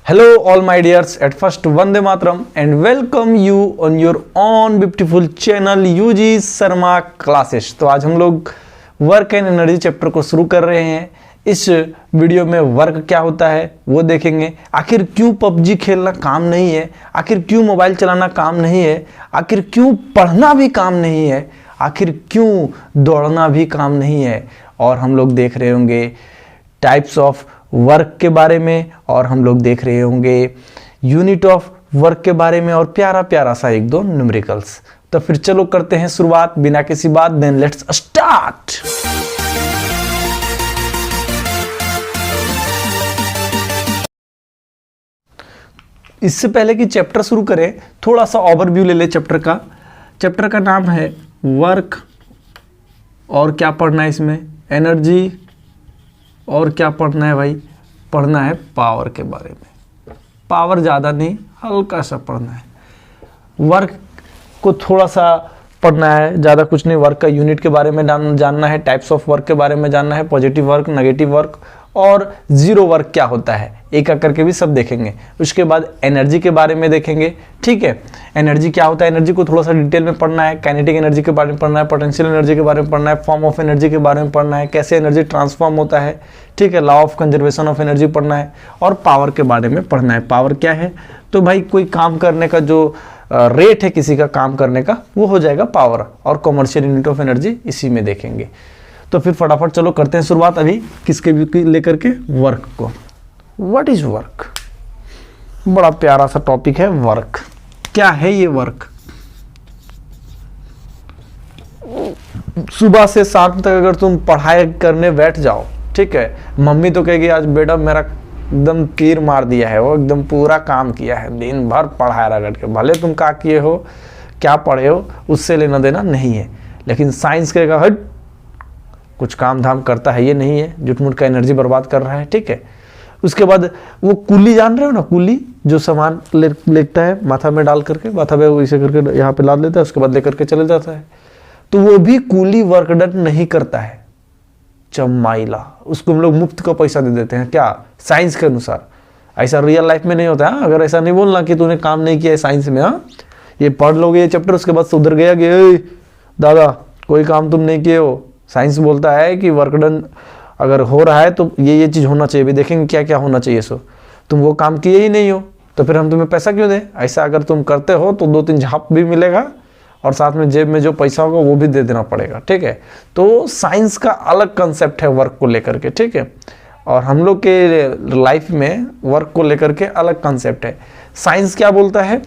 Hello all my dears, at first Vande Mataram and welcome you on your own beautiful channel UG Sharma classes. तो आज हम लोग work and energy chapter को शुरू कर रहे हैं। इस वीडियो में वर्क क्या होता है वो देखेंगे। आखिर क्यों पबजी खेलना काम नहीं है, आखिर क्यों मोबाइल चलाना काम नहीं है, आखिर क्यों पढ़ना भी काम नहीं है, आखिर क्यों दौड़ना भी काम नहीं है। और हम लोग देख रहे होंगे टाइप्स ऑफ वर्क के बारे में, और हम लोग देख रहे होंगे यूनिट ऑफ वर्क के बारे में, और प्यारा प्यारा सा एक दो न्यूमेरिकल्स। तो फिर चलो करते हैं शुरुआत बिना किसी बात। Then let's start. इससे पहले कि चैप्टर शुरू करें थोड़ा सा ओवरव्यू ले ले चैप्टर का। चैप्टर का नाम है वर्क, और क्या पढ़ना है इसमें, एनर्जी, और क्या पढ़ना है भाई, पढ़ना है पावर के बारे में। पावर ज़्यादा नहीं, हल्का सा पढ़ना है। वर्क को थोड़ा सा पढ़ना है, ज़्यादा कुछ नहीं। वर्क का यूनिट के बारे में जानना है, टाइप्स ऑफ वर्क के बारे में जानना है, पॉजिटिव वर्क, नेगेटिव वर्क, और जीरो वर्क क्या होता है, एक एक करके भी सब देखेंगे। उसके बाद एनर्जी के बारे में देखेंगे, ठीक है। एनर्जी क्या होता है, एनर्जी को थोड़ा सा डिटेल में पढ़ना है। काइनेटिक एनर्जी के बारे में पढ़ना है, पोटेंशियल एनर्जी के बारे में पढ़ना है, फॉर्म ऑफ एनर्जी के बारे में पढ़ना है, कैसे एनर्जी ट्रांसफॉर्म होता है, ठीक है। Law of conservation of energy पढ़ना है, और पावर के बारे में पढ़ना है। पावर क्या है, तो भाई कोई काम करने का जो रेट है किसी का काम करने का, वो हो जाएगा पावर, और कॉमर्शियल यूनिट ऑफ एनर्जी इसी में देखेंगे। तो फिर फटाफट चलो करते हैं शुरुआत अभी किसके भी लेकर के, वर्क को। व्हाट इज वर्क, बड़ा प्यारा सा टॉपिक है वर्क। क्या है ये वर्क? सुबह से शाम तक अगर तुम पढ़ाई करने बैठ जाओ, ठीक है, मम्मी तो कहेगी आज बेटा मेरा एकदम तीर मार दिया है, वो एकदम पूरा काम किया है, दिन भर पढ़ाया रगड़ के। भले तुम क्या किए हो, क्या पढ़े हो, उससे लेना देना नहीं है। लेकिन साइंस कहेगा हट, कुछ काम धाम करता है ये नहीं है, जुटमुट का एनर्जी बर्बाद कर रहा है, ठीक है। उसके बाद वो कुली जान रहे हो ना, कुली जो सामान लेता है माथा में डाल करके, माथा में इसे करके यहाँ पे लाद लेता है, उसके बाद लेकर के चले जाता है। तो वो भी कुली वर्क डन नहीं करता है, चमाइला। उसको हम लोग मुफ्त का पैसा दे देते हैं, क्या, साइंस के अनुसार। ऐसा रियल लाइफ में नहीं होता है। अगर ऐसा नहीं बोलना कि तूने काम नहीं किया है साइंस में, हाँ, ये पढ़ लोगे ये चैप्टर, उसके बाद सुधर गया कि दादा कोई काम तुम नहीं किए हो। साइंस बोलता है कि वर्क डन अगर हो रहा है तो ये चीज़ होना चाहिए, भी देखेंगे क्या क्या होना चाहिए। सो तुम वो काम किए ही नहीं हो तो फिर हम तुम्हें पैसा क्यों दें। ऐसा अगर तुम करते हो तो 2-3 झाप भी मिलेगा, और साथ में जेब में जो पैसा होगा वो भी दे देना पड़ेगा, ठीक है। तो साइंस का अलग कंसेप्ट है वर्क को लेकर के, ठीक है, और हम लोग के लाइफ में वर्क को लेकर के अलग कंसेप्ट है। साइंस क्या बोलता है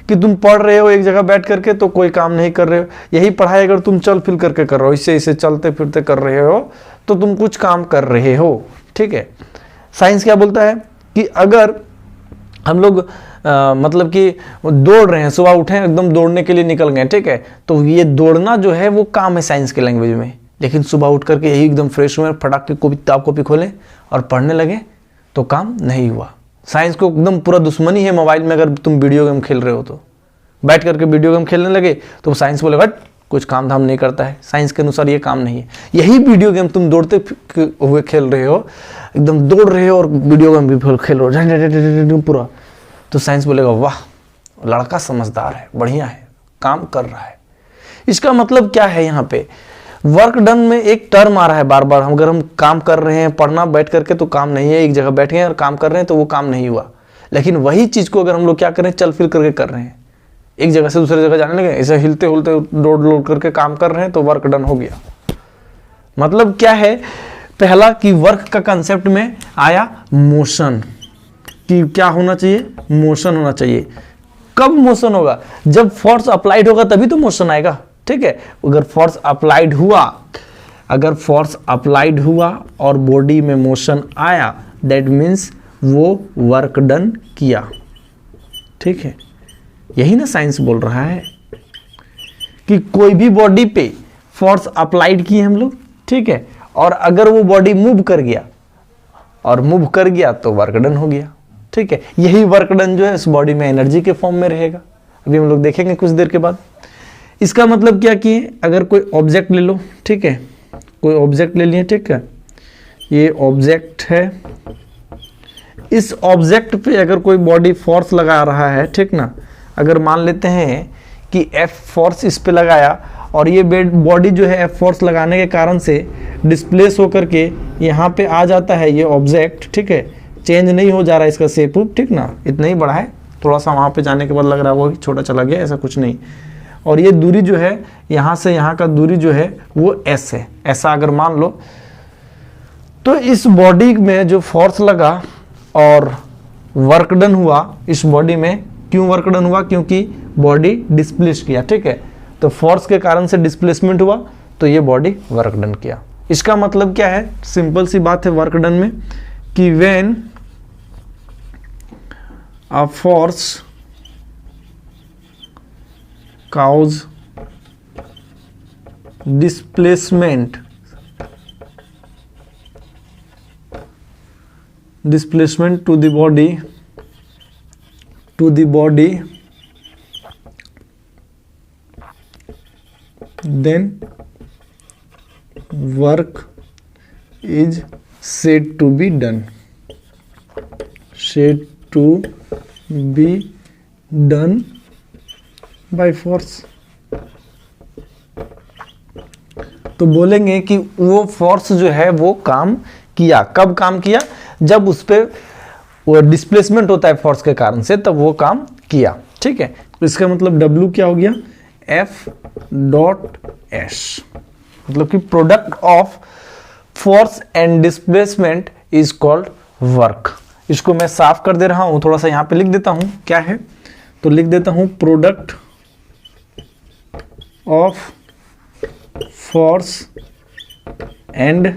कि तुम पढ़ रहे हो एक जगह बैठ करके तो कोई काम नहीं कर रहे हो। यही पढ़ाई अगर तुम चल फिर करके कर रहे हो, इससे इसे चलते फिरते कर रहे हो, तो तुम कुछ काम कर रहे हो, ठीक है। साइंस क्या बोलता है कि अगर हम लोग मतलब कि दौड़ रहे हैं, सुबह उठे एकदम दौड़ने के लिए निकल गए, ठीक है, तो ये दौड़ना जो है वो काम है साइंस के लैंग्वेज में। लेकिन सुबह उठ करके यही एकदम फ्रेश हुए, फटाक के किताब कॉपी खोले और पढ़ने लगे तो काम नहीं हुआ। साइंस को एकदम पूरा दुश्मनी है मोबाइल में। अगर तुम वीडियो गेम खेल रहे हो तो बैठ करके वीडियो गेम खेलने लगे तो साइंस बोलेगा कुछ काम धाम नहीं करता है, साइंस के अनुसार ये काम नहीं है। यही वीडियो गेम तुम दौड़ते हुए खेल रहे हो, एकदम दौड़ रहे हो और वीडियो गेम भी खेल रहे हो पूरा, तो साइंस बोलेगा वाह लड़का समझदार है, बढ़िया है, काम कर रहा है। इसका मतलब क्या है, यहाँ पे वर्क डन में एक टर्म आ रहा है बार बार। अगर हम काम कर रहे हैं, पढ़ना बैठ करके तो काम नहीं है, एक जगह बैठे हैं और काम कर रहे हैं तो वो काम नहीं हुआ। लेकिन वही चीज को अगर हम लोग क्या करें, चल फिर करके कर रहे हैं, एक जगह से दूसरी जगह जाने लगे, ऐसे हिलते हुलते दौड़ करके काम कर रहे हैं तो वर्क डन हो गया। मतलब क्या है, पहला कि वर्क का कंसेप्ट में आया मोशन, कि क्या होना चाहिए, मोशन होना चाहिए। कब मोशन होगा, जब फोर्स अप्लाइड होगा तभी तो मोशन आएगा, ठीक है। अगर फोर्स अप्लाइड हुआ, अगर फोर्स अप्लाइड हुआ और बॉडी में मोशन आया, दैट मीन्स वो वर्क डन किया, ठीक है। यही ना साइंस बोल रहा है कि कोई भी बॉडी पे फोर्स अप्लाइड किए हम लोग, ठीक है, और अगर वो बॉडी मूव कर गया, और मूव कर गया तो वर्क डन हो गया, ठीक है। यही वर्क डन जो है इस बॉडी में एनर्जी के फॉर्म में रहेगा। अभी हम लोग देखेंगे कुछ देर के बाद। इसका मतलब क्या किए, अगर कोई ऑब्जेक्ट ले लो, ठीक है, कोई ऑब्जेक्ट ले लिए, ठीक है, ये ऑब्जेक्ट है, इस ऑब्जेक्ट पे अगर कोई बॉडी फोर्स लगा रहा है, ठीक ना, अगर मान लेते हैं कि एफ फोर्स इस पे लगाया और ये बॉडी जो है एफ फोर्स लगाने के कारण से डिस्प्लेस होकर के यहाँ पे आ जाता है ये ऑब्जेक्ट, ठीक है, चेंज नहीं हो जा रहा है इसका शेप, ठीक ना, इतना ही बड़ा है, थोड़ा सा वहाँ पे जाने के बाद लग रहा है वो छोटा चला गया, ऐसा कुछ नहीं। और ये दूरी जो है यहाँ से यहाँ का दूरी जो है वो एस है, ऐसा अगर मान लो, तो इस बॉडी में जो फोर्स लगा और वर्क डन हुआ इस बॉडी में, क्यों वर्क डन हुआ, क्योंकि बॉडी डिस्प्लेस किया, ठीक है, तो फोर्स के कारण से डिस्प्लेसमेंट हुआ तो ये बॉडी वर्क डन किया। इसका मतलब क्या है, सिंपल सी बात है वर्क डन में कि when a force cause displacement to the body then work is said to be done by force. तो बोलेंगे कि वो फोर्स जो है वो काम किया, कब काम किया, जब उस पे वो डिस्प्लेसमेंट होता है फोर्स के कारण से, तब वो काम किया, ठीक है। तो इसका मतलब W क्या हो गया, F.S, मतलब कि product of force and displacement is called work. इसको मैं साफ कर दे रहा हूं, थोड़ा सा यहां पे लिख देता हूं क्या है, तो लिख देता हूं product of force and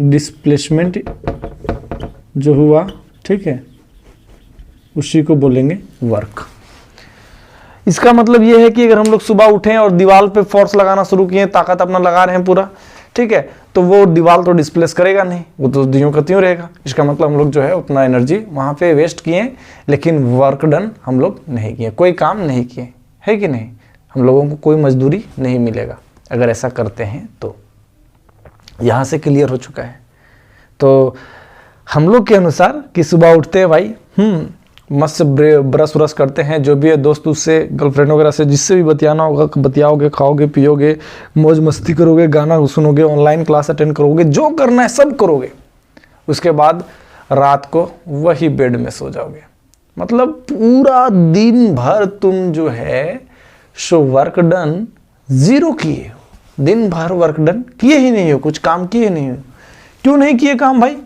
displacement जो हुआ, ठीक है, उसी को बोलेंगे वर्क। इसका मतलब ये है कि अगर हम लोग सुबह उठें और दीवार पे फोर्स लगाना शुरू किए, ताकत अपना लगा रहे हैं पूरा, ठीक है, तो वो दीवार तो डिस्प्लेस करेगा नहीं, वो तो दियों का त्यों रहेगा। इसका मतलब हम लोग जो है उतना एनर्जी वहां पे वेस्ट किए, लेकिन वर्क डन हम लोग नहीं किए, कोई काम नहीं किए, है कि नहीं, हम लोगों को कोई मजदूरी नहीं मिलेगा अगर ऐसा करते हैं तो। यहाँ से क्लियर हो चुका है। तो हम लोग के अनुसार कि सुबह उठते हैं भाई, मस्त ब्रश व्रश करते हैं, जो भी है दोस्त उससे, गर्लफ्रेंड वगैरह से, जिससे भी बतियाना होगा बतियाओगे, खाओगे पियोगे, मौज मस्ती करोगे, गाना सुनोगे, ऑनलाइन क्लास अटेंड करोगे, जो करना है सब करोगे। उसके बाद रात को वही बेड में सो जाओगे। मतलब पूरा दिन भर तुम जो है सो वर्क डन जीरो किए हो, दिन भर वर्क डन किए ही नहीं हो, कुछ काम किए नहीं हो। क्यों नहीं किए काम भाई?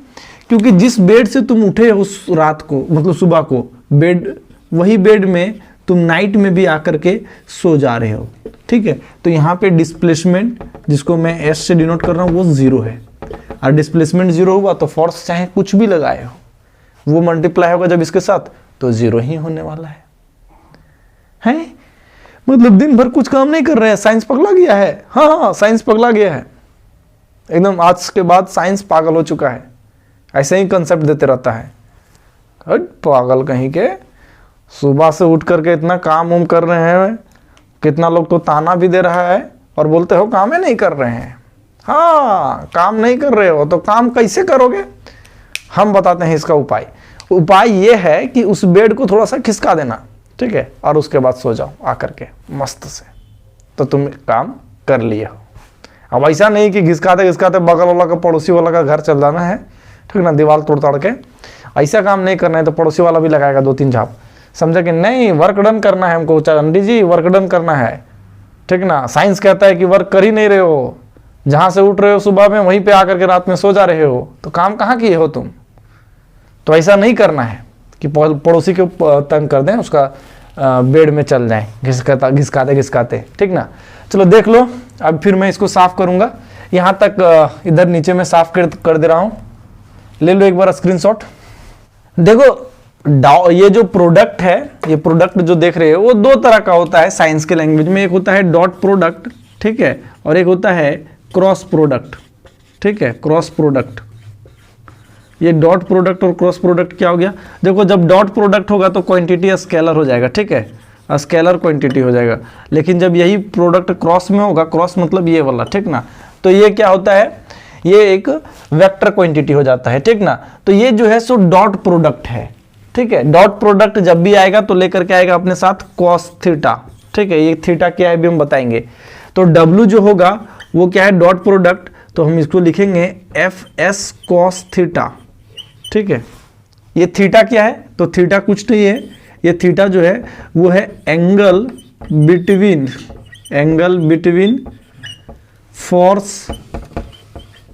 क्योंकि जिस बेड से तुम उठे हो उस रात को, मतलब सुबह को, बेड, वही बेड में तुम नाइट में भी आकर के सो जा रहे हो, ठीक है। तो यहाँ पे डिस्प्लेसमेंट, जिसको मैं एस से डिनोट कर रहा हूँ, वो जीरो है। और डिस्प्लेसमेंट जीरो हुआ तो फोर्स चाहे कुछ भी लगाए हो, वो मल्टीप्लाई होगा जब इसके साथ, तो जीरो ही होने वाला है? मतलब दिन भर कुछ काम नहीं कर रहे हैं, साइंस पगला गया है। हाँ, साइंस पगला गया है एकदम। आज के बाद साइंस पागल हो चुका है, ऐसे ही कंसेप्ट देते रहता है। पागल कहीं के, सुबह से उठ करके इतना काम उम कर रहे हैं, कितना लोग तो ताना भी दे रहा है और बोलते हो काम ही नहीं कर रहे हैं। हाँ, काम नहीं कर रहे हो तो काम कैसे करोगे? हम बताते हैं इसका उपाय। उपाय ये है कि उस बेड को थोड़ा सा खिसका देना, ठीक है, और उसके बाद सो जाओ आकर के मस्त से, तो तुम काम कर लिए हो। अब ऐसा नहीं कि घिसकाते बगल वाला का, पड़ोसी वाला का घर चल जाना है, ठीक ना, दीवार तोड़ ताड़ के, ऐसा काम नहीं करना है। तो पड़ोसी वाला भी लगाएगा 2-3 झाप, समझा कि नहीं, वर्क डन करना है हमको, चंडी जी वर्क डन करना है, ठीक ना। साइंस कहता है कि वर्क कर ही नहीं रहे हो, जहां से उठ रहे हो सुबह में वहीं पे आकर के रात में सो जा रहे हो, तो काम कहाँ किए हो तुम? तो ऐसा नहीं करना है कि पड़ोसी को तंग कर दें, उसका बेड में चल जाए घिसकाते, ठीक ना। चलो देख लो, अब फिर मैं इसको साफ करूंगा। यहाँ तक इधर नीचे में साफ कर दे रहा हूँ, ले लो एक बार स्क्रीनशॉट। देखो ये जो प्रोडक्ट है, ये प्रोडक्ट जो देख रहे हो वो दो तरह का होता है साइंस के लैंग्वेज में। एक होता है डॉट प्रोडक्ट, ठीक है, और एक होता है क्रॉस प्रोडक्ट, ठीक है, क्रॉस प्रोडक्ट। ये डॉट प्रोडक्ट और क्रॉस प्रोडक्ट क्या हो गया? देखो, जब डॉट प्रोडक्ट होगा तो क्वांटिटी स्केलर हो जाएगा, ठीक है, स्केलर क्वांटिटी हो जाएगा। लेकिन जब यही प्रोडक्ट क्रॉस में होगा, क्रॉस मतलब ये वाला, ठीक ना, तो ये क्या होता है, ये एक वेक्टर क्वांटिटी हो जाता है, ठीक ना। तो ये जो है सो डॉट प्रोडक्ट है, ठीक है। डॉट प्रोडक्ट जब भी आएगा तो लेकर के आएगा अपने साथ कॉस थीटा, ठीक है। ये थीटा क्या है भी हम बताएंगे। तो W जो होगा वो क्या है, डॉट प्रोडक्ट, तो हम इसको लिखेंगे एफ एस कॉस थीटा, ठीक है। ये थीटा क्या है, तो थीटा कुछ नहीं है, ये थीटा जो है वो है angle between force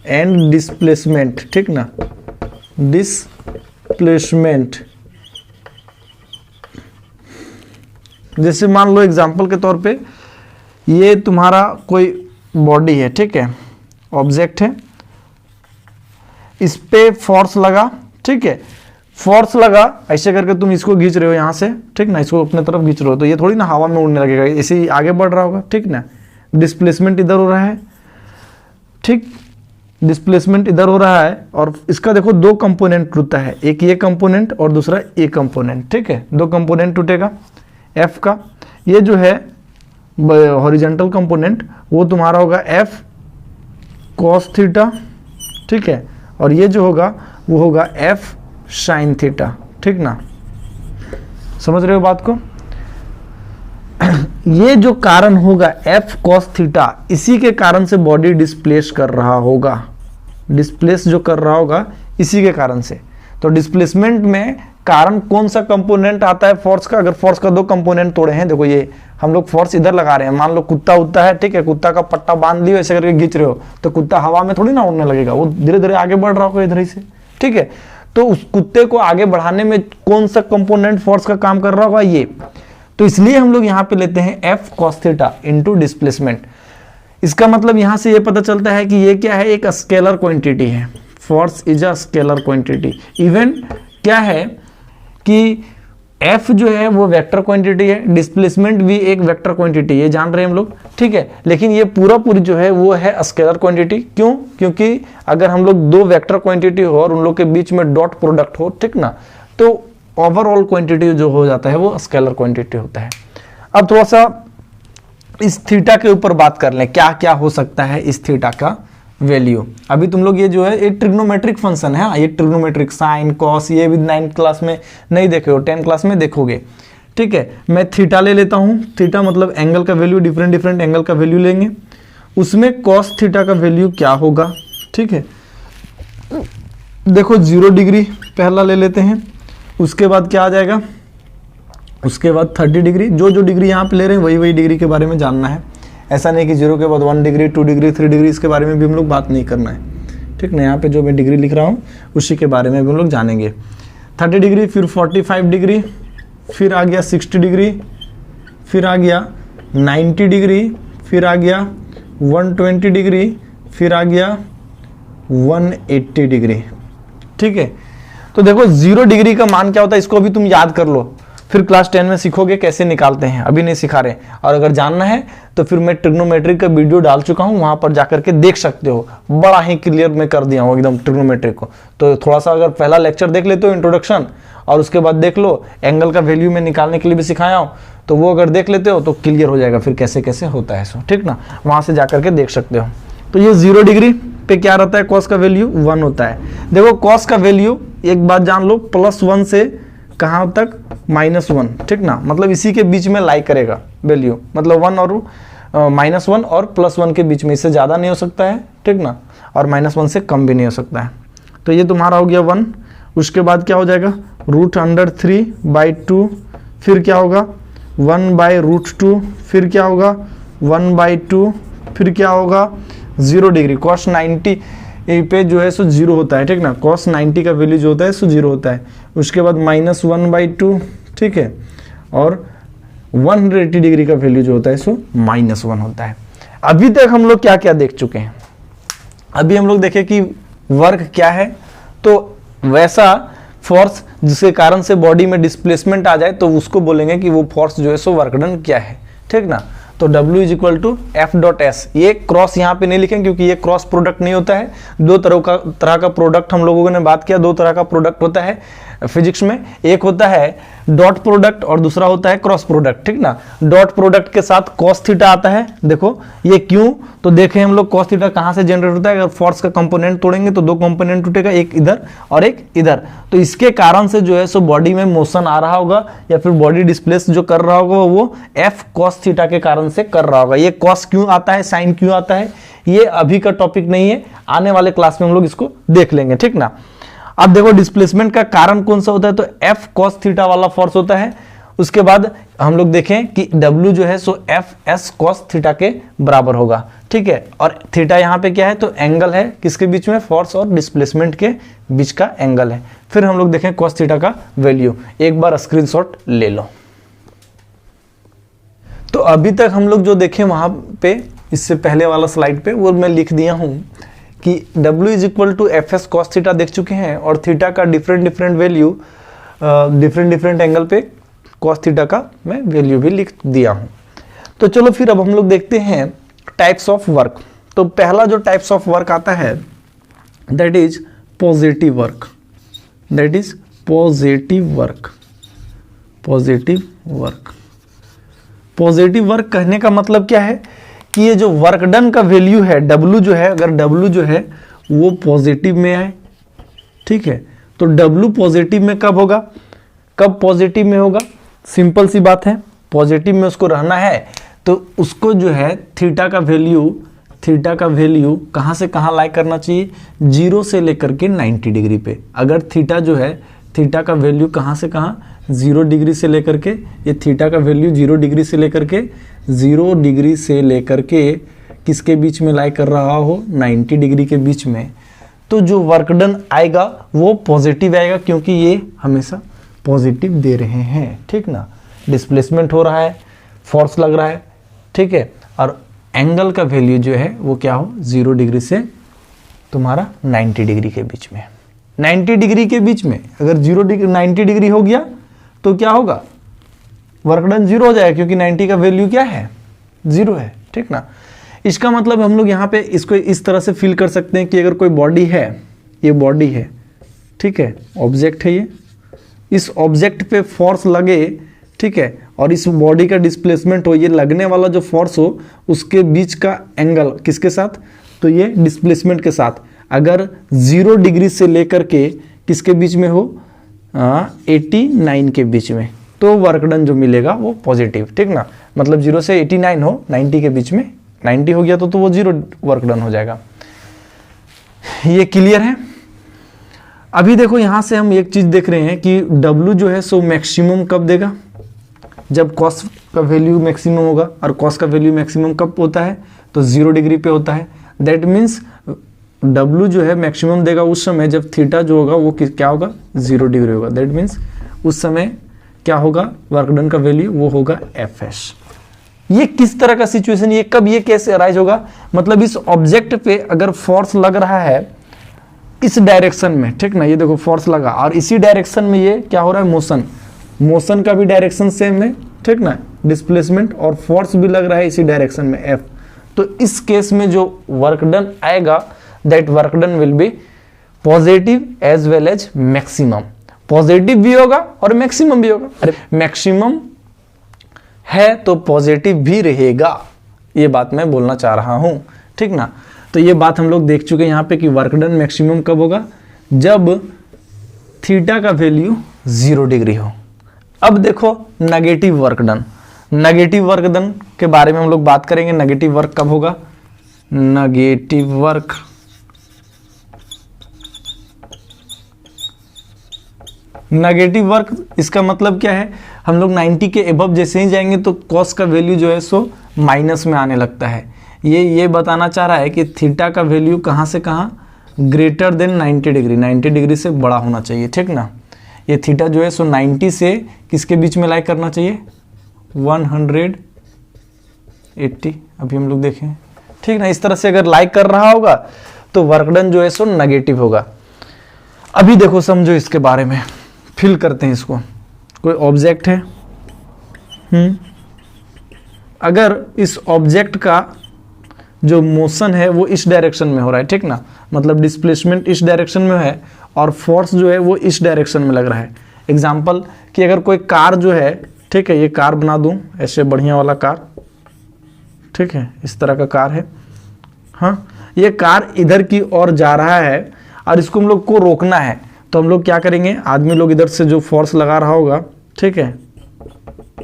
and displacement, ठीक ना, डिस्प्लेसमेंट। जैसे मान लो एग्जांपल के तौर पे ये तुम्हारा कोई बॉडी है, ठीक है, ऑब्जेक्ट है, इस पे फोर्स लगा, ठीक है, फोर्स लगा, ऐसे करके तुम इसको खींच रहे हो यहाँ से, ठीक ना, इसको अपने तरफ खींच रहे हो, तो ये थोड़ी ना हवा में उड़ने लगेगा, ऐसे ही आगे बढ़ रहा होगा, ठीक ना। डिस्प्लेसमेंट इधर हो रहा है, ठीक, डिस्प्लेसमेंट इधर हो रहा है, और इसका देखो दो कंपोनेंट टूटता है, एक ये कंपोनेंट और दूसरा ये कंपोनेंट, ठीक है, दो कंपोनेंट टूटेगा एफ का। ये जो है हॉरिजॉन्टल कंपोनेंट वो तुम्हारा होगा एफ कॉस थीटा, ठीक है, और ये जो होगा वो होगा एफ साइन थीटा, ठीक ना। समझ रहे हो बात को। ये जो कारण होगा एफ कॉस थीटा, इसी के कारण से बॉडी डिस्प्लेस कर रहा होगा, डिस्प्लेस जो कर रहा होगा इसी के कारण से। तो डिस्प्लेसमेंट में कारण कौन सा कंपोनेंट आता है फोर्स का। अगर फोर्स का दो कंपोनेंट तोड़े हैं, देखो ये हम लोग फोर्स इधर लगा रहे हैं, मान लो कुत्ता उत्ता है, ठीक है, कुत्ता का पट्टा बांध लियो, ऐसे करके खींच रहे हो, तो कुत्ता हवा में थोड़ी ना उड़ने लगेगा, वो धीरे धीरे आगे बढ़ रहा होगा इधर ही से, ठीक है। तो उस कुत्ते को आगे बढ़ाने में कौन सा कंपोनेंट फोर्स का काम कर रहा होगा, ये। तो इसलिए हम लोग यहाँ पे लेते हैं F cos theta into displacement. इसका मतलब यहाँ से ये पता चलता है कि ये क्या है, एक स्केलर क्वांटिटी है, force is a scalar quantity. Even क्या है कि F जो है वो वेक्टर क्वांटिटी है, डिस्प्लेसमेंट भी एक वेक्टर क्वांटिटी है, ये जान रहे हैं हम लोग, ठीक है। लेकिन ये पूरी जो है वो है स्केलर क्वांटिटी। क्यों? क्योंकि अगर हम लोग दो वेक्टर क्वांटिटी हो और उन लोग के बीच में डॉट प्रोडक्ट हो, ठीक ना, तो ओवरऑल क्वांटिटी जो हो जाता है वो स्केलर क्वांटिटी होता है। अब थोड़ा सा इस थीटा के ऊपर बात कर लें, क्या क्या हो सकता है इस थीटा का वैल्यू। अभी तुम लोग ये जो है ये ट्रिग्नोमेट्रिक फंक्शन है, ये ट्रिग्नोमेट्रिक साइन कॉस, ये भी 9th क्लास में नहीं देखे हो, 10th क्लास में देखोगे, ठीक है। मैं थीटा ले लेता हूँ, थीटा मतलब एंगल का वैल्यू, डिफरेंट एंगल का वैल्यू लेंगे, उसमें कॉस थीटा का वैल्यू क्या होगा, ठीक है। देखो 0 डिग्री पहला ले लेते हैं, उसके बाद क्या आ जाएगा, उसके बाद 30 डिग्री। जो डिग्री यहाँ पे ले रहे हैं वही डिग्री के बारे में जानना है। ऐसा नहीं कि 0 के बाद 1 डिग्री 2 डिग्री 3 डिग्री, इसके बारे में भी हम लोग बात नहीं करना है, ठीक ना। यहाँ पे जो मैं डिग्री लिख रहा हूँ उसी के बारे में भी हम लोग जानेंगे। 30 डिग्री, फिर 45 डिग्री, फिर आ गया 60 डिग्री, फिर आ गया 90 डिग्री, फिर आ गया 120 डिग्री, फिर आ गया 180 डिग्री, ठीक है। तो देखो 0 डिग्री का मान क्या होता है, इसको अभी तुम याद कर लो, फिर क्लास 10 में सीखोगे कैसे निकालते हैं, अभी नहीं सिखा रहे। और अगर जानना है तो फिर मैं ट्रिग्नोमेट्री का वीडियो डाल चुका हूं, वहां पर जाकर के देख सकते हो, बड़ा ही क्लियर मैं कर दिया हूं एकदम ट्रिग्नोमेट्री को। तो थोड़ा सा अगर पहला लेक्चर देख लेते हो इंट्रोडक्शन, और उसके बाद देख लो एंगल का वैल्यू में निकालने के लिए भी सिखाया हूं, तो वो अगर देख लेते हो तो क्लियर हो जाएगा फिर कैसे कैसे होता है सो, ठीक ना, वहां से जाकर के देख सकते हो। तो ये 0 डिग्री पे क्या रहता है, कॉस का वैल्यू 1 होता है। देखो कॉस का वैल्यू एक बात जान लो, +1 से कहाँ तक, -1, ठीक ना, मतलब इसी के बीच में लाई करेगा वैल्यू, मतलब 1 और -1 और +1 के बीच में, इससे ज़्यादा नहीं हो सकता है, ठीक ना, और -1 से कम भी नहीं हो सकता है। तो ये तुम्हारा हो गया 1। उसके बाद क्या हो जाएगा, √3/2, फिर क्या होगा 1/√2, फिर क्या होगा 1/2, फिर क्या होगा 0 डिग्री। कॉस 90 पे जो है सो 0 होता है, ठीक ना, cos 90 का वैल्यू जो होता है सो 0 होता है। उसके बाद -1/2, ठीक है, और 180 डिग्री का वैल्यू जो होता है सो -1 होता है। अभी तक हम लोग क्या क्या देख चुके हैं, अभी हम लोग देखे कि वर्क क्या है, तो वैसा फोर्स जिसके कारण से बॉडी में डिस्प्लेसमेंट आ जाए तो उसको बोलेंगे कि वो फोर्स जो है सो वर्क डन क्या है, ठीक ना। तो W = F.S। ये क्रॉस यहाँ पे नहीं लिखेंगे क्योंकि ये क्रॉस प्रोडक्ट नहीं होता है। दो तरह का प्रोडक्ट हम लोगों ने बात किया, दो तरह का प्रोडक्ट होता है, फिजिक्स में, एक होता है डॉट प्रोडक्ट और दूसरा होता है क्रॉस प्रोडक्ट, ठीक ना। डॉट प्रोडक्ट के साथ कॉस थीटा आता है, देखो ये क्यों, तो देखें हम लोग कॉस थीटा कहां से जनरेट होता है, अगर फोर्स का कंपोनेंट तोड़ेंगे तो दो कंपोनेंट टूटेगा, एक इधर और एक इधर, तो इसके कारण से जो है सो बॉडी में मोशन आ रहा होगा या फिर बॉडी डिस्प्लेस जो कर रहा होगा वो एफ कॉस थीटा के कारण से कर रहा होगा। ये कॉस क्यों आता है, साइन क्यों आता है, ये अभी का टॉपिक नहीं है, आने वाले क्लास में हम लोग इसको देख लेंगे, ठीक ना। अब देखो डिस्प्लेसमेंट का कारण कौन सा होता है, तो एफ कॉस थीटा वाला फोर्स होता है। उसके बाद हम लोग देखें कि W जो है सो एफ एस कॉस थीटा के बराबर होगा, ठीक है। और थीटा यहाँ पे क्या है, तो एंगल है किसके बीच में, फोर्स और डिस्प्लेसमेंट के बीच का एंगल है। फिर हम लोग देखें कॉस थीटा का वैल्यू, एक बार स्क्रीनशॉट ले लो। तो अभी तक हम लोग जो देखें वहां पे, इससे पहले वाला स्लाइड पे वो मैं लिख दिया हूं कि W is equal to F S cos theta देख चुके हैं, और थीटा का डिफरेंट वैल्यू डिफरेंट एंगल पे कॉस थीटा का मैं वैल्यू भी लिख दिया हूं। तो चलो फिर अब हम लोग देखते हैं टाइप्स ऑफ वर्क। तो पहला जो टाइप्स ऑफ वर्क आता है that is positive work, that is positive work. Positive work, positive work कहने का मतलब क्या है कि ये जो वर्क डन का वैल्यू है W जो है, अगर W जो है वो पॉजिटिव में आए, ठीक है, तो W पॉजिटिव में कब होगा, कब पॉजिटिव में होगा, सिंपल सी बात है, पॉजिटिव में उसको रहना है तो उसको जो है थीटा का वैल्यू कहाँ से कहाँ लाई करना चाहिए, 0 से लेकर के 90 डिग्री पे। अगर थीटा जो है, थीटा का वैल्यू कहाँ से कहाँ, 0 डिग्री से लेकर के, ये थीटा का वैल्यू 0 डिग्री से लेकर के 0 डिग्री से लेकर के किसके बीच में लाई कर रहा हो, 90 डिग्री के बीच में, तो जो वर्क डन आएगा वो पॉजिटिव आएगा, क्योंकि ये हमेशा पॉजिटिव दे रहे हैं, ठीक ना। डिस्प्लेसमेंट हो रहा है, फोर्स लग रहा है, ठीक है, और एंगल का वैल्यू जो है वो क्या हो, 0 डिग्री से तुम्हारा 90 डिग्री के बीच में। 90 डिग्री के बीच में अगर 0 डिग्री 90 डिग्री हो गया तो क्या होगा, वर्क डन 0 हो जाएगा, क्योंकि 90 का वैल्यू क्या है, 0 है, ठीक ना। इसका मतलब हम लोग यहाँ पे इसको इस तरह से फील कर सकते हैं कि अगर कोई बॉडी है, ये बॉडी है, ठीक है, ऑब्जेक्ट है ये, इस ऑब्जेक्ट पे फोर्स लगे, ठीक है, और इस बॉडी का डिस्प्लेसमेंट हो, ये लगने वाला जो फोर्स हो उसके बीच का एंगल किसके साथ, तो ये डिस्प्लेसमेंट के साथ अगर 0 डिग्री से लेकर के किसके बीच में हो, 89 के बीच में, तो वर्क डन जो मिलेगा वो पॉजिटिव, ठीक ना। मतलब 0 से 89 हो, 90 के बीच में, 90 हो गया तो वो 0 वर्क डन हो जाएगा। ये क्लियर है। अभी देखो यहां से हम एक चीज देख रहे हैं कि W जो है सो मैक्सिमम कब देगा, जब कॉस का वैल्यू मैक्सिमम होगा, और कॉस का वैल्यू मैक्सिमम कब होता है, तो 0 डिग्री पे होता है। दैट मीन्स W जो है मैक्सिमम देगा उस समय जब थीटा जो होगा वो क्या होगा, 0 डिग्री होगा। दैट मीन्स उस समय क्या होगा, वर्क डन का वैल्यू वो होगा Fs। ये किस तरह का सिचुएशन, ये कब, ये कैसे अराइज होगा, मतलब इस ऑब्जेक्ट पे अगर फोर्स लग रहा है इस डायरेक्शन में, ठीक ना, ये देखो फोर्स लगा और इसी डायरेक्शन में ये क्या हो रहा है, मोशन का भी डायरेक्शन सेम है, ठीक ना, डिस्प्लेसमेंट और फोर्स भी लग रहा है इसी डायरेक्शन में F। तो इस केस में जो वर्क डन आएगा that work done will be positive as well as maximum. Positive भी होगा और मैक्सिमम भी होगा। अरे मैक्सिमम है तो पॉजिटिव भी रहेगा, ये बात मैं बोलना चाह रहा हूं, ठीक ना। तो ये बात हम लोग देख चुके हैं यहाँ पे कि वर्क डन मैक्सिमम कब होगा, जब थीटा का वैल्यू 0 डिग्री हो। अब देखो negative work done, negative work done के बारे में हम लोग बात करेंगे। नेगेटिव वर्क कब होगा, नेगेटिव वर्क इसका मतलब क्या है, हम लोग 90 के एबव जैसे ही जाएंगे तो कॉस का वैल्यू जो है सो माइनस में आने लगता है। ये बताना चाह रहा है कि थीटा का वैल्यू कहाँ से कहाँ, ग्रेटर देन 90 डिग्री, 90 डिग्री से बड़ा होना चाहिए, ठीक ना। ये थीटा जो है सो 90 से किसके बीच में लाई करना चाहिए, 180, अभी हम लोग देखें, ठीक ना। इस तरह से अगर लाइक कर रहा होगा तो वर्क डन जो है सो नेगेटिव होगा। अभी देखो समझो इसके बारे में, फिल करते हैं इसको। कोई ऑब्जेक्ट है, अगर इस ऑब्जेक्ट का जो मोशन है वो इस डायरेक्शन में हो रहा है, ठीक ना, मतलब डिस्प्लेसमेंट इस डायरेक्शन में है और फोर्स जो है वो इस डायरेक्शन में लग रहा है। एग्जाम्पल कि अगर कोई कार जो है, ठीक है, ये कार बना दूं ऐसे बढ़िया वाला कार, ठीक है, इस तरह का कार है, हाँ, ये कार इधर की ओर जा रहा है और इसको हम लोग को रोकना है, तो हम लोग क्या करेंगे, आदमी लोग इधर से जो फोर्स लगा रहा होगा, ठीक है,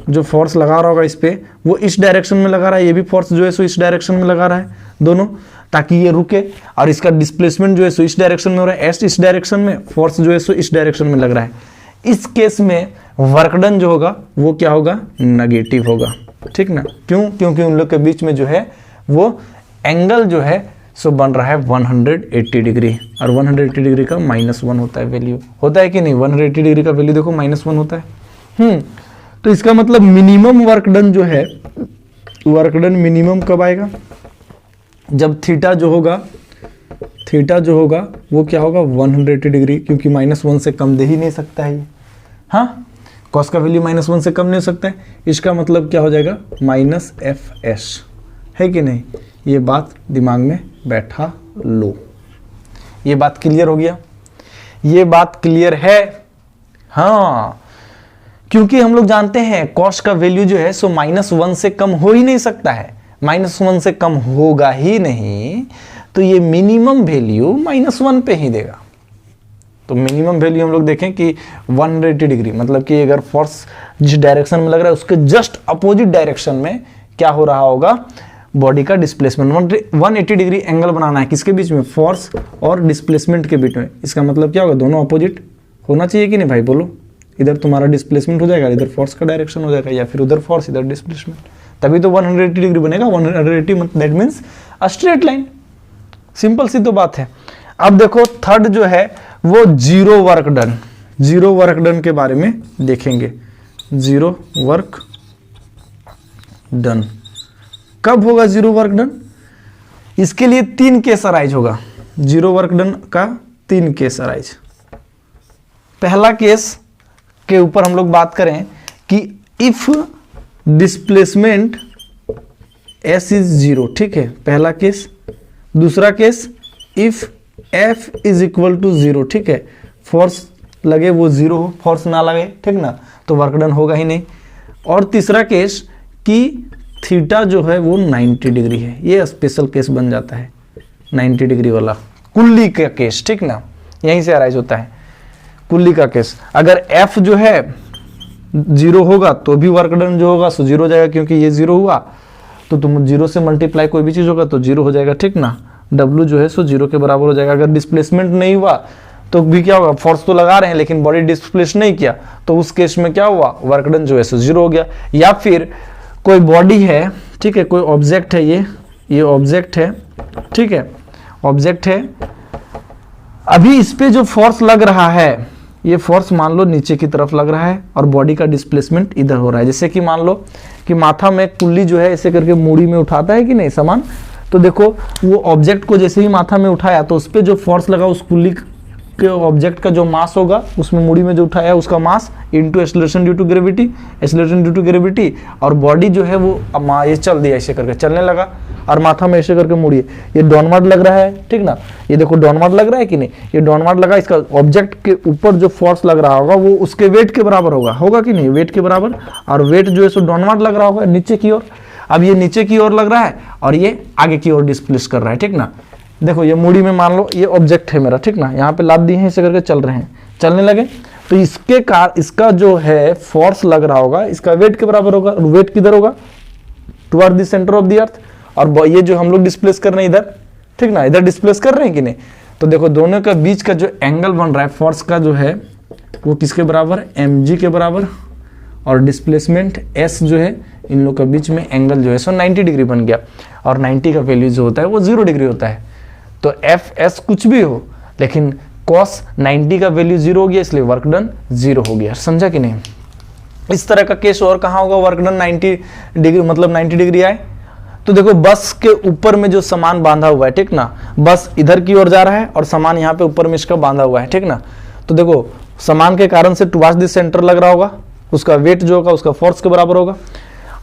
जो फोर्स लगा रहा होगा इस पे, वो इस डायरेक्शन में लगा रहा है, ये भी फोर्स जो है सो इस डायरेक्शन में लगा रहा है दोनों, ताकि ये रुके, और इसका डिस्प्लेसमेंट जो है सो इस डायरेक्शन में हो रहा है, एस इस डायरेक्शन में, फोर्स जो है सो इस डायरेक्शन में लग रहा है। इस केस में वर्क डन जो होगा वो क्या होगा, नेगेटिव होगा, ठीक ना। क्यों? क्योंकि उन लोग के बीच में जो है वो एंगल जो है सो बन रहा है 180 डिग्री, और 180 डिग्री का -1 होता है वैल्यू, होता है कि नहीं, 180 डिग्री का वैल्यू देखो -1 होता है। तो इसका मतलब मिनिमम वर्क डन जो है, वर्क डन मिनिमम कब आएगा, जब थीटा जो होगा वो क्या होगा, 180 डिग्री, क्योंकि -1 से कम दे ही नहीं सकता है ये, हाँ, कॉस का वैल्यू -1 से कम नहीं हो सकता है, इसका मतलब क्या हो जाएगा, -fs, है कि नहीं। ये बात दिमाग में बैठा लो, ये बात क्लियर हो गया, ये बात क्लियर है, हाँ, क्योंकि हम लोग जानते हैं कॉस का वैल्यू जो है सो -1 से कम हो ही नहीं सकता है, -1 से कम होगा ही नहीं, तो ये मिनिमम वैल्यू -1 पे ही देगा। तो मिनिमम वैल्यू हम लोग देखें कि 180 डिग्री, मतलब कि अगर फोर्स जिस डायरेक्शन में लग रहा है उसके जस्ट अपोजिट डायरेक्शन में क्या हो रहा होगा, बॉडी का डिस्प्लेसमेंट। 180 डिग्री एंगल बनाना है किसके बीच में, फोर्स और डिस्प्लेसमेंट के बीच में। इसका मतलब क्या होगा, दोनों अपोजिट होना चाहिए कि नहीं भाई, बोलो। इधर तुम्हारा डिस्प्लेसमेंट हो जाएगा, इधर फोर्स का डायरेक्शन हो जाएगा, या फिर उधर फोर्स इधर डिस्प्लेसमेंट, तभी तो 180 डिग्री बनेगा। 180 that means a straight line, simple सी तो बात है। अब देखो थर्ड जो है वो zero work done, zero work done के बारे में देखेंगे। जीरो वर्क डन कब होगा, जीरो वर्क डन, इसके लिए 3 केस अराइज होगा। जीरो वर्क डन का 3 केस अराइज। पहला केस के ऊपर हम लोग बात करें कि इफ डिस्प्लेसमेंट s इज 0, ठीक है, पहला केस। दूसरा case if f is equal to 0, ठीक है, फोर्स लगे वो 0 हो, फोर्स ना लगे, ठीक ना, तो वर्क डन होगा ही नहीं। और तीसरा केस कि थीटा जो है वो 90 डिग्री है, ये स्पेशल केस बन जाता है 90 डिग्री वाला, कुल्ली का केस, ठीक ना, यहीं से अराइज होता है कुल्ली का केस। अगर f जो है 0 होगा तो भी वर्क डन जो होगा सो 0 हो जाएगा, क्योंकि ये 0 हुआ तो तुम 0 से मल्टीप्लाई कोई भी चीज होगा तो 0 हो जाएगा, ठीक ना। W जो है सो 0 के बराबर हो जाएगा। अगर डिस्प्लेसमेंट नहीं हुआ तो भी क्या होगा, फोर्स तो लगा रहे हैं लेकिन बॉडी डिस्प्लेस नहीं किया, तो उस केस में क्या हुआ, वर्क डन जो है सो 0 हो गया। या फिर कोई बॉडी है, ठीक है, कोई ऑब्जेक्ट है, ये ऑब्जेक्ट है, ठीक है, ऑब्जेक्ट है, अभी इस पे जो फोर्स लग रहा है, ये फोर्स मान लो नीचे की तरफ लग रहा है और बॉडी का डिस्प्लेसमेंट इधर हो रहा है। जैसे कि मान लो कि माथा में कुल्ली जो है ऐसे करके मूड़ी में उठाता है कि नहीं सामान, तो देखो वो ऑब्जेक्ट को जैसे ही माथा में उठाया तो उस पर जो फोर्स लगा उस कुल्ली के ऑब्जेक्ट का जो मास होगा उसमें मूड़ी में जो उठाया उसका mass into acceleration due to gravity, acceleration due to gravity, और बॉडी जो है वो ये चल दिया, ऐसे करके चलने लगा और माथा में ऐसे करके मुड़िए, ये डाउनवर्ड लग रहा है, ठीक ना, ये देखो डाउनवर्ड लग रहा है कि नहीं, ये डाउनवर्ड लगा, इसका ऑब्जेक्ट के ऊपर जो फोर्स लग रहा होगा वो उसके वेट के बराबर होगा कि नहीं, वेट के बराबर, और वेट जो है सो डाउनवर्ड लग रहा होगा नीचे की ओर। अब ये नीचे की ओर लग रहा है और ये आगे की ओर डिस्प्लेस कर रहा है, ठीक ना। देखो ये मूड़ी में मान लो ये ऑब्जेक्ट है मेरा, ठीक ना, यहाँ पे लाद दिए हैं, ऐसे करके चल रहे हैं, चलने लगे, तो इसका जो है फोर्स लग रहा होगा इसका वेट के बराबर होगा, और वेट किधर होगा, toward the centre of the earth, और ये जो हम लोग डिस्प्लेस कर रहे हैं इधर, ठीक ना, इधर डिस्प्लेस कर रहे हैं कि नहीं, तो देखो दोनों का बीच का जो एंगल बन रहा है फोर्स का जो है वो किसके बराबर है, mg के बराबर, और डिस्प्लेसमेंट s जो है इन लोग के बीच में एंगल जो है सो 90 डिग्री बन गया, और 90 का वैल्यू जो होता है वो 0 डिग्री होता है। तो fs कुछ भी हो लेकिन cos 90 का वैल्यू 0 हो गया, इसलिए वर्क डन 0 हो गया, समझा कि नहीं। इस तरह का केस और कहाँ होगा, वर्क डन 90 डिग्री मतलब 90 डिग्री आए, तो देखो बस के ऊपर में जो सामान बांधा हुआ है, ठीक ना, बस इधर की ओर जा रहा है और सामान यहाँ पे ऊपर में इसका बांधा हुआ है, ठीक ना, तो देखो सामान के कारण से टुवर्ड्स द सेंटर लग रहा होगा, उसका वेट जो होगा उसका फोर्स के बराबर होगा,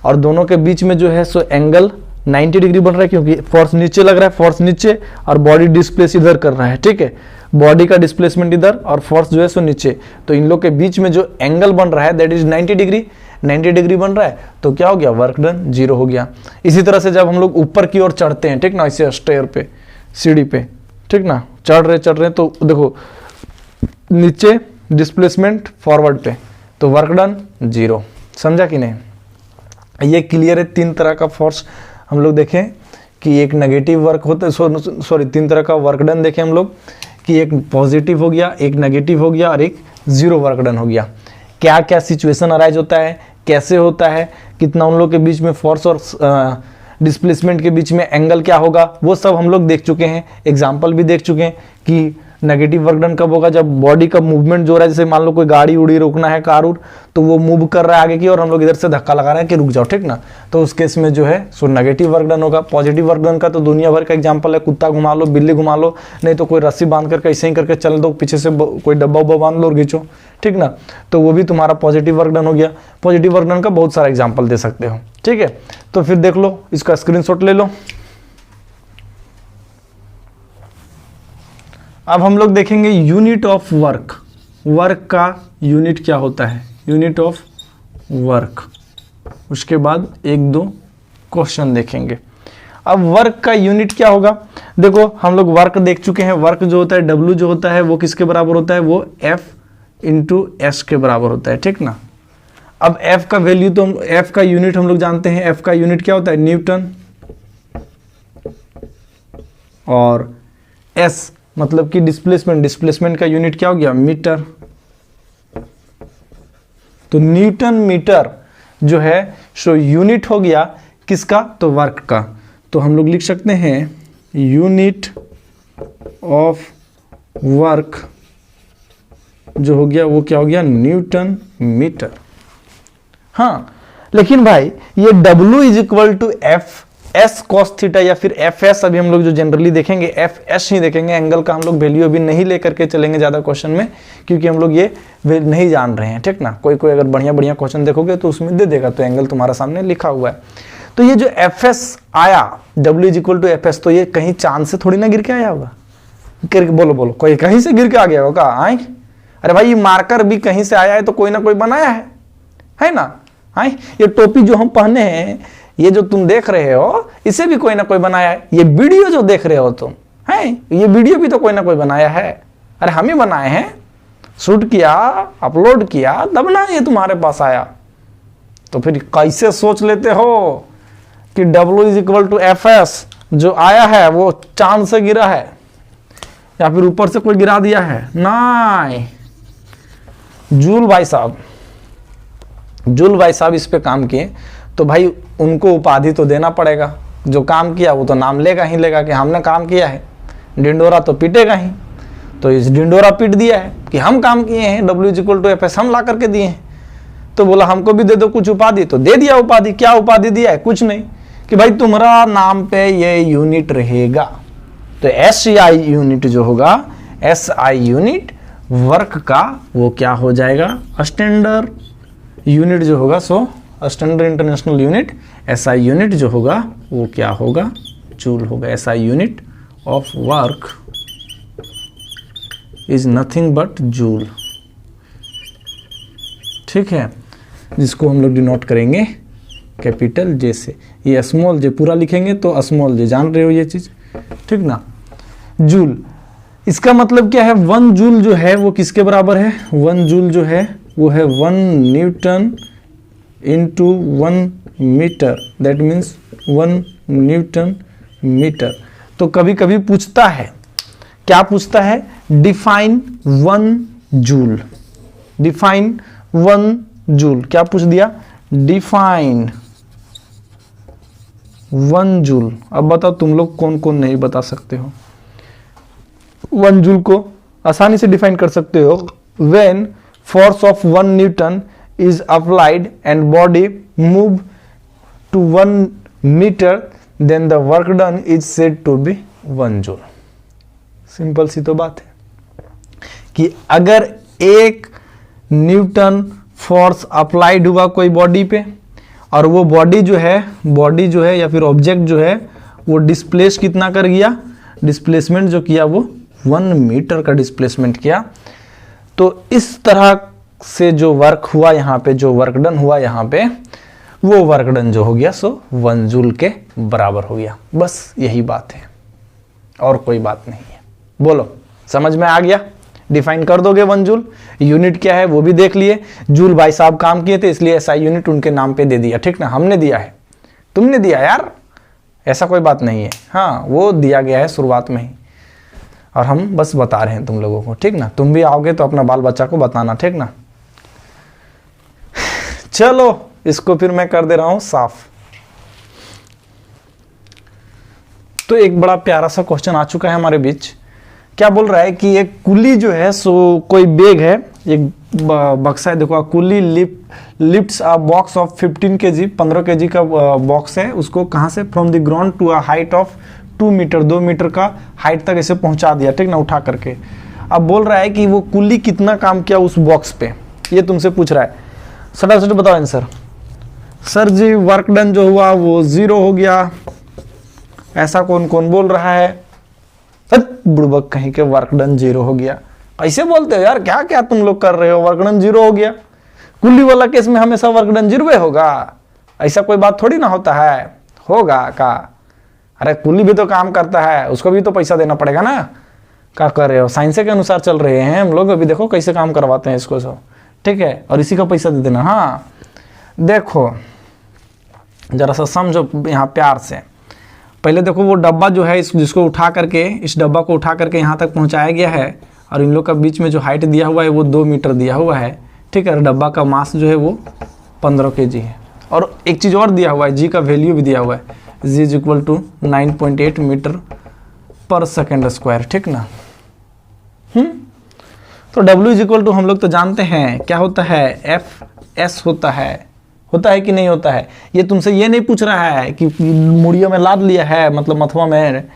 और दोनों के बीच में जो है सो एंगल 90 डिग्री बन रहा है, क्योंकि फोर्स नीचे लग रहा है, फोर्स नीचे और बॉडी डिस्प्लेस इधर कर रहा है, ठीक है, बॉडी का डिस्प्लेसमेंट इधर और फोर्स जो है सो नीचे, तो इन लोग के बीच में जो एंगल बन रहा है दैट इज 90 डिग्री, 90 डिग्री बन रहा है, तो क्या हो गया, वर्क डन 0 हो गया। इसी तरह से जब हम लोग ऊपर की ओर चढ़ते हैं, ठीक ना, इसे स्टेयर पे, सीढ़ी पे, ठीक ना, चढ़ रहे तो देखो नीचे डिस्प्लेसमेंट फॉरवर्ड पे, तो वर्क डन 0। समझा कि नहीं? ये क्लियर है। 3 तरह का फोर्स हम लोग देखें कि एक नेगेटिव वर्क होता है, सॉरी 3 तरह का वर्क डन देखें हम लोग कि एक पॉजिटिव हो गया, एक नेगेटिव हो गया और एक 0 वर्क डन हो गया। क्या क्या सिचुएशन अराइज होता है, कैसे होता है, कितना उन लोग के बीच में फोर्स और डिस्प्लेसमेंट के बीच में एंगल क्या होगा, वो सब हम लोग देख चुके हैं, एग्जाम्पल भी देख चुके हैं कि नेगेटिव वर्क डन कब होगा, जब बॉडी का मूवमेंट जो हो रहा है, जैसे मान लो कोई गाड़ी उड़ी रोकना है, कार उड़, तो वो मूव कर रहा है आगे की और हम लोग इधर से धक्का लगा रहे हैं कि रुक जाओ, ठीक ना, तो उस केस में जो है सो नेगेटिव वर्क डन होगा। पॉजिटिव वर्क डन का तो दुनिया भर का एग्जांपल है, कुत्ता घुमा लो, बिल्ली घुमा लो, नहीं तो कोई रस्सी बांध करके ऐसे ही करके चल दो, पीछे से कोई डब्बा उब्बा बांध लो और खींचो, ठीक ना, तो वो भी तुम्हारा पॉजिटिव वर्क डन हो गया। पॉजिटिव वर्क डन का बहुत सारा एग्जाम्पल दे सकते हो, ठीक है। तो फिर देख लो, इसका स्क्रीनशॉट ले लो। अब हम लोग देखेंगे यूनिट ऑफ वर्क। वर्क का यूनिट क्या होता है, यूनिट ऑफ वर्क। उसके बाद 1-2 क्वेश्चन देखेंगे। अब वर्क का यूनिट क्या होगा, देखो हम लोग वर्क देख चुके हैं। वर्क जो होता है, W जो होता है वो किसके बराबर होता है, वो F इंटू S के बराबर होता है, ठीक ना। अब F का वैल्यू तो F का यूनिट हम लोग जानते हैं, F का यूनिट क्या होता है, न्यूटन, और S मतलब कि डिस्प्लेसमेंट का यूनिट क्या हो गया, मीटर। तो न्यूटन मीटर जो है सो यूनिट हो गया किसका, तो वर्क का। तो हम लोग लिख सकते हैं यूनिट ऑफ वर्क जो हो गया वो क्या हो गया, न्यूटन मीटर। हाँ, लेकिन भाई ये W is equal to F S cos theta या फिर एफ एस, अभी हम लोग जो जनरली देखेंगे एफ एस ही देखेंगे, एंगल का हम लोग वैल्यू अभी नहीं लेकर के चलेंगे ज्यादा क्वेश्चन में, क्योंकि हम लोग ये नहीं जान रहे हैं, ठीक ना। कोई कोई अगर बढ़िया बढ़िया क्वेश्चन देखोगे तो उसमें दे देगा, तो एंगल तुम्हारा सामने लिखा हुआ है। तो ये जो एफ एस आया, W is equal to F S, तो ये कहीं चांद से थोड़ी ना गिर के आया होगा, बोलो बोलो, कोई कहीं से गिर के आ गया होगा आई? अरे भाई, ये मार्कर भी कहीं से आया है तो कोई ना कोई बनाया है ना। आई, ये टोपी जो हम पहने हैं, ये जो तुम देख रहे हो, इसे भी कोई ना कोई बनाया है। ये वीडियो जो देख रहे हो तुम, है, ये वीडियो भी तो कोई ना कोई बनाया है। अरे हम ही बनाए हैं, शूट किया, अपलोड किया, तब ना ये तुम्हारे पास आया। तो फिर कैसे सोच लेते हो कि W is equal to F S, जो आया है वो चांद से गिरा है या फिर ऊपर से कोई गिरा दिया है? नहीं, जूल भाई साहब इस पे काम किए, तो भाई उनको उपाधि तो देना पड़ेगा। जो काम किया वो तो नाम लेगा ही लेगा कि हमने काम किया है। डिंडोरा तो पीटेगा ही, तो इस डिंडोरा पीट दिया है कि हम काम किए हैं, W is equal to F S हम ला करके दिए हैं। तो बोला हमको भी दे दो कुछ उपाधि, तो दे दिया उपाधि। क्या उपाधि दिया है? कुछ नहीं, कि भाई तुम्हारा नाम पे ये यूनिट रहेगा। तो SI यूनिट जो होगा, SI यूनिट वर्क का, वो क्या हो जाएगा, स्टैंडर्ड यूनिट जो होगा, so standard international unit. SI unit जो होगा वो क्या होगा, जूल होगा। SI unit of work is nothing but joule, ठीक है, जिसको हम लोग डिनोट करेंगे कैपिटल J से। ये स्मॉल j पूरा लिखेंगे तो स्मॉल j, जान रहे हो ये चीज, ठीक ना। जूल, इसका मतलब क्या है, 1 जूल जो है वो किसके बराबर है, 1 जूल जो है वो है 1 newton into 1 metre, that means 1 newton metre. तो कभी कभी पूछता है, क्या पूछता है, डिफाइन 1 जूल, डिफाइन 1 जूल। क्या पूछ दिया, डिफाइन 1 जूल। अब बताओ तुम लोग कौन कौन नहीं बता सकते हो। 1 जूल को आसानी से डिफाइन कर सकते हो, when force of 1 Newton is applied and body move to 1 meter, then the work done is said to be 1 joule। Simple सी तो बात है कि अगर 1 न्यूटन फोर्स अप्लाइड हुआ कोई बॉडी पे, और वो बॉडी जो है या फिर ऑब्जेक्ट जो है वो डिस्प्लेस कितना कर गया, डिस्प्लेसमेंट जो किया वो 1 मीटर का डिस्प्लेसमेंट किया। तो इस तरह से जो वर्क हुआ यहाँ पे, जो वर्क डन हुआ यहाँ पे, वो वर्क डन जो हो गया सो 1 जूल के बराबर हो गया। बस यही बात है और कोई बात नहीं है। बोलो समझ में आ गया? डिफाइन कर दोगे 1 जूल। यूनिट क्या है वो भी देख लिए। जूल भाई साहब काम किए थे इसलिए एसआई यूनिट उनके नाम पे दे दिया, ठीक ना? हमने दिया है, तुमने दिया यार, ऐसा कोई बात नहीं है। हाँ वो दिया गया है शुरुआत में ही और हम बस बता रहे हैं तुम लोगों को, ठीक ना? तुम भी आओगे तो अपना बाल बच्चा को बताना, ठीक ना? चलो इसको फिर मैं कर दे रहा हूं साफ। तो एक बड़ा प्यारा सा क्वेश्चन आ चुका है हमारे बीच। क्या बोल रहा है कि एक कुली जो है सो कोई बैग है, एक बक्सा है, देखो coolie lifts a box of 15 kg, 15 kg का बॉक्स है, उसको कहां से? From the ground to a height of 2 metre, 2 metre का हाइट तक इसे पहुंचा दिया, ठीक ना, उठा करके। अब बोल रहा है कि वो कुली कितना काम किया उस बॉक्स पे, ये तुमसे पूछ रहा है। सटासट बताओ आंसर। सर जी वर्क डन जो हुआ वो 0 हो गया, ऐसा कौन कौन बोल रहा है? बुड़बक कहीं के वर्क डन 0 हो गया। कैसे बोलते हो यार, क्या क्या तुम लोग कर रहे हो? वर्क डन 0 हो गया? कुल्ली वाला केस में हमेशा वर्क डन 0 होगा, ऐसा कोई बात थोड़ी ना होता है। होगा का? अरे कुल्ली भी तो काम करता है, उसको भी तो पैसा देना पड़ेगा ना। क्या कर रहे हो? साइंस के अनुसार चल रहे हैं हम लोग, अभी देखो कैसे काम करवाते हैं इसको सब, ठीक है? और इसी का पैसा दे देना। हाँ देखो जरा सा समझो यहाँ प्यार से। पहले देखो वो डब्बा जो है जिसको उठा करके, इस डब्बा को उठा करके यहाँ तक पहुँचाया गया है और इन लोग का बीच में जो हाइट दिया हुआ है वो 2 मीटर दिया हुआ है, ठीक है? डब्बा का मास जो है वो 15 kg है। और एक चीज़ और दिया हुआ है, जी का वैल्यू भी दिया हुआ है, जी is equal to 9.8 metre per second square, ठीक ना? तो W इज इक्वल टू हम लोग तो जानते हैं क्या होता है, FS होता है कि नहीं होता है? ये तुमसे ये नहीं पूछ रहा है कि मुड़ियों में लाद लिया है, मतलब मथुआ में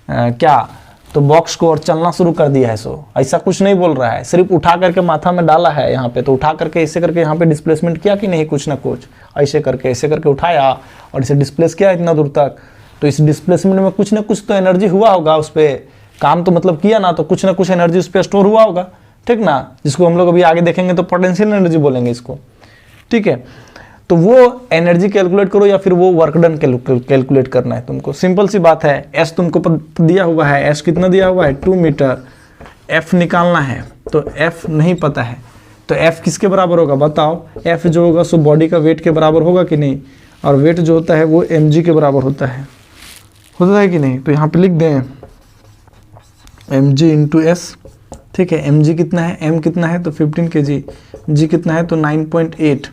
क्या तो बॉक्स को और चलना शुरू कर दिया है, सो ऐसा कुछ नहीं बोल रहा है। सिर्फ उठा करके माथा में डाला है यहाँ पे, तो उठा करके ऐसे करके यहाँ पे डिस्प्लेसमेंट किया कि नहीं, कुछ ना कुछ ऐसे करके उठाया और इसे डिस्प्लेस किया इतना दूर तक। तो इस डिस्प्लेसमेंट में कुछ ना कुछ तो एनर्जी हुआ होगा, उस पर काम तो मतलब किया ना, तो कुछ ना कुछ एनर्जी उस पर स्टोर हुआ होगा, ठीक ना? जिसको हम लोग अभी आगे देखेंगे तो पोटेंशियल एनर्जी बोलेंगे इसको, ठीक है? तो वो एनर्जी कैलकुलेट करो या फिर वो वर्क डन कैलकुलेट करना है तुमको। सिंपल सी बात है। एस तुमको दिया हुआ है, एस कितना दिया हुआ है? 2 मीटर। एफ निकालना है तो एफ नहीं पता है, तो एफ किसके बराबर होगा बताओ? एफ जो होगा सो बॉडी का वेट के बराबर होगा कि नहीं? और वेट जो होता है वो mg के बराबर होता है कि नहीं? तो यहाँ पे लिख दें mg इंटू एस, ठीक है? mg कितना है, m कितना है तो 15 kg, g कितना है तो 9.8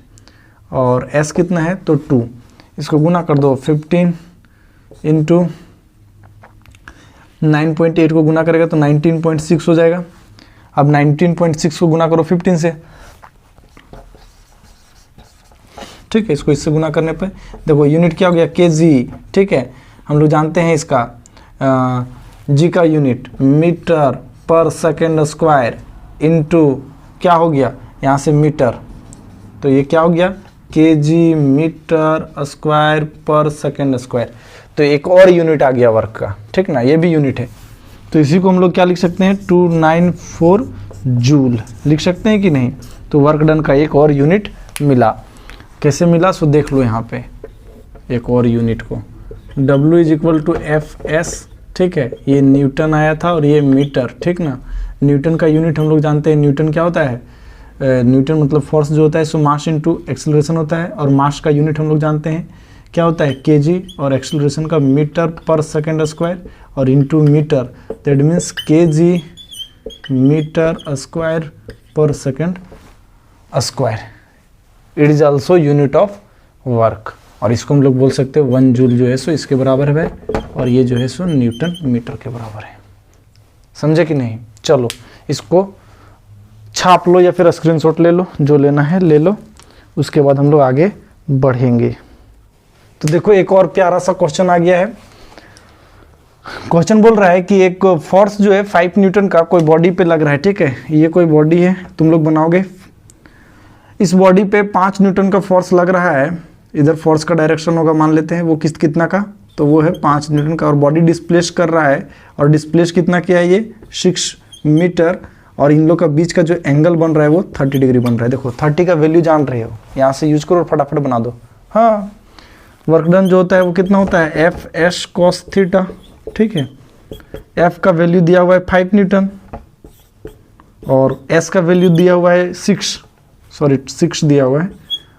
और s कितना है तो 2। इसको गुना कर दो, 15 इंटू 9.8 को गुना करेगा तो 19.6 हो जाएगा। अब 19.6 को गुना करो 15 से, ठीक है? इसको इससे गुना करने पे देखो यूनिट क्या हो गया, kg, ठीक है? हम लोग जानते हैं इसका g का unit metre per second square into क्या हो गया यहाँ से मीटर, तो ये क्या हो गया kg metre square per second square. तो एक और यूनिट आ गया वर्क का, ठीक ना? ये भी यूनिट है, तो इसी को हम लोग क्या लिख सकते हैं 294 जूल लिख सकते हैं कि नहीं? तो वर्क डन का एक और यूनिट मिला। कैसे मिला सो देख लो यहाँ पे एक और यूनिट को, W is equal to FS, ठीक है? ये न्यूटन आया था और ये मीटर, ठीक ना? न्यूटन का यूनिट हम लोग जानते हैं, न्यूटन क्या होता है? न्यूटन मतलब फोर्स जो होता है सो मास इनटू एक्सेलरेशन होता है, और मास का यूनिट हम लोग जानते हैं क्या होता है kg, और एक्सेलरेशन का मीटर पर सेकेंड स्क्वायर और into metre, that means kg metre square per second square. It is also unit of work, और इसको हम लोग बोल सकते हैं 1 जूल जो है सो इसके बराबर है, और ये जो है सो न्यूटन मीटर के बराबर है। समझे कि नहीं? चलो इसको छाप लो या फिर स्क्रीनशॉट ले लो, जो लेना है ले लो, उसके बाद हम लोग आगे बढ़ेंगे। तो देखो एक और प्यारा सा क्वेश्चन आ गया है। क्वेश्चन बोल रहा है कि एक फोर्स जो है 5 न्यूटन का कोई बॉडी पे लग रहा है, ठीक है? ये कोई बॉडी है, तुम लोग बनाओगे। इस बॉडी पे 5 न्यूटन का फोर्स लग रहा है, इधर फोर्स का डायरेक्शन होगा, मान लेते हैं वो कितना का, तो वो है 5 न्यूटन का, और बॉडी डिस्प्लेस कर रहा है, और डिस्प्लेस कितना किया है ये 6 मीटर, और इन लोग का बीच का जो एंगल बन रहा है वो 30 डिग्री बन रहा है। देखो 30 का वैल्यू जान रहे हो, यहाँ से यूज करो और फटाफट बना दो। हाँ, वर्क डन जो होता है वो कितना होता है, एफ एस कॉस थीटा, ठीक है। एफ का वैल्यू दिया हुआ है 5 न्यूटन और एस का वैल्यू दिया हुआ है 6 दिया हुआ है,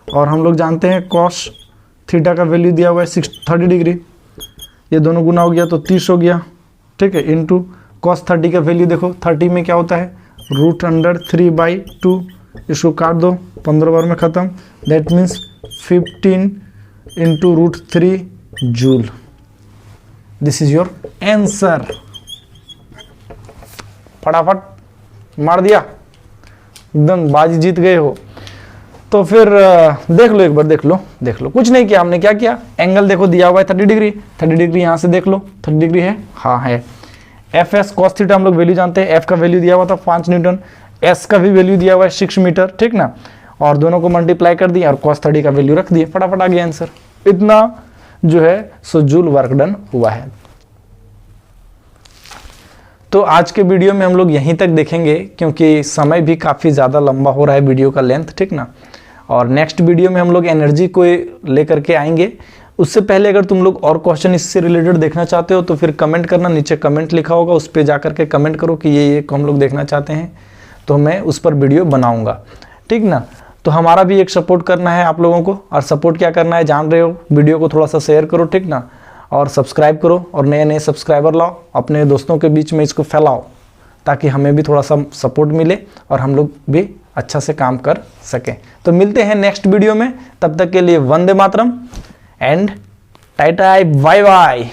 और हम लोग जानते हैं कॉस थीटा का वैल्यू दिया हुआ है 30 डिग्री। ये दोनों गुना हो गया तो 30 हो गया, ठीक है, इनटू कॉस 30 का वैल्यू देखो 30 में क्या होता है, √3/2, इसको काट दो 15 बार में ख़त्म, that means 15 into √3 joule. This is your answer. फटाफट मार दिया, एकदम बाजी जीत गए हो। तो फिर देख लो, एक बार देख लो, कुछ नहीं किया हमने, क्या किया, एंगल देखो दिया हुआ है 30 डिग्री, 30 डिग्री यहाँ से देख लो 30 डिग्री है, हाँ है। एफ एस कॉस थीटा हम लोग वैल्यू जानते हैं, एफ का वैल्यू दिया हुआ था 5 न्यूटन, एस का भी वैल्यू दिया हुआ है 6 मीटर, ठीक ना, और दोनों को मल्टीप्लाई कर दिया और कॉस 30 का वैल्यू रख दिए, फटाफट आ गया आंसर। इतना जो है सो जूल वर्क डन हुआ है। तो आज के वीडियो में हम लोग यहीं तक देखेंगे, क्योंकि समय भी काफ़ी ज़्यादा लंबा हो रहा है वीडियो का लेंथ, ठीक ना। और नेक्स्ट वीडियो में हम लोग एनर्जी को लेकर के आएंगे। उससे पहले अगर तुम लोग और क्वेश्चन इससे रिलेटेड देखना चाहते हो तो फिर कमेंट करना, नीचे कमेंट लिखा होगा, उस पर जा करके कमेंट करो कि ये हम लोग देखना चाहते हैं, तो मैं उस पर वीडियो बनाऊँगा, ठीक ना। तो हमारा भी एक सपोर्ट करना है आप लोगों को, और सपोर्ट क्या करना है जान रहे हो, वीडियो को थोड़ा सा शेयर करो, ठीक ना, और सब्सक्राइब करो, और नए नए सब्सक्राइबर लाओ, अपने दोस्तों के बीच में इसको फैलाओ, ताकि हमें भी थोड़ा सा सपोर्ट मिले और हम लोग भी अच्छा से काम कर सकें। तो मिलते हैं नेक्स्ट वीडियो में, तब तक के लिए Vande Mataram and tata bye bye.